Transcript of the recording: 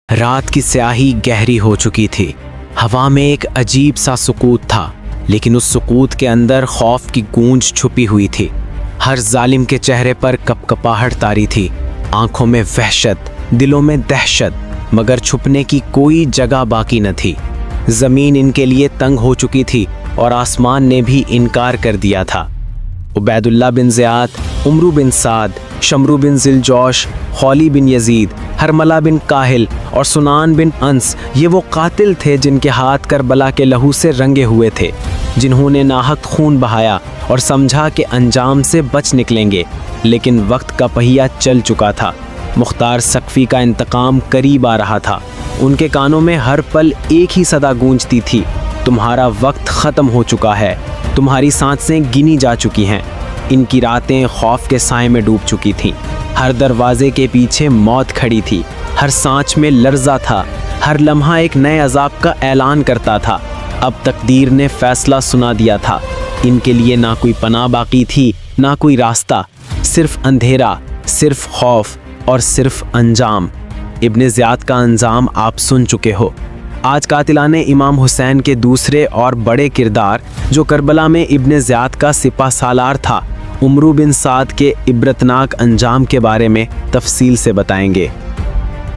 रात की स्याही गहरी हो चुकी थी। हवा में एक अजीब सा सुकूत था, लेकिन उस सुकूत के अंदर खौफ की गूंज छुपी हुई थी। हर जालिम के चेहरे पर कपकपाहट तारी थी, आंखों में वहशत, दिलों में दहशत, मगर छुपने की कोई जगह बाकी न थी। जमीन इनके लिए तंग हो चुकी थी और आसमान ने भी इनकार कर दिया था। उबैदुल्लाह बिन ज़ियाद, उमरू बिन साद, शमरू बिन ज़िलजौश, खौली बिन यजीद, हरमला बिन काहिल और सुनान बिन अंस, ये वो कातिल थे जिनके हाथ करबला के लहू से रंगे हुए थे, जिन्होंने नाहक खून बहाया और समझा कि अंजाम से बच निकलेंगे। लेकिन वक्त का पहिया चल चुका था। मुख्तार सकफ़ी का इंतकाम करीब आ रहा था। उनके कानों में हर पल एक ही सदा गूंजती थी, तुम्हारा वक्त ख़त्म हो चुका है, तुम्हारी सांसें गिनी जा चुकी हैं। इनकी रातें खौफ के साए में डूब चुकी थीं। हर दरवाजे के पीछे मौत खड़ी थी, हर सांच में लर्जा था, हर लम्हा एक नए अजाब का ऐलान करता था। अब तकदीर ने फैसला सुना दिया था। इनके लिए ना कोई पनाह बाकी थी, ना कोई रास्ता, सिर्फ अंधेरा, सिर्फ खौफ और सिर्फ अंजाम। इब्ने ज़ियाद का अंजाम आप सुन चुके हो। आज कातिलाने इमाम हुसैन के दूसरे और बड़े किरदार, जो करबला में इब्ने ज़ियाद का सिपा सालार था, उमरू बिन साद के इबरतनाक अंजाम के बारे में तफसील से बताएंगे।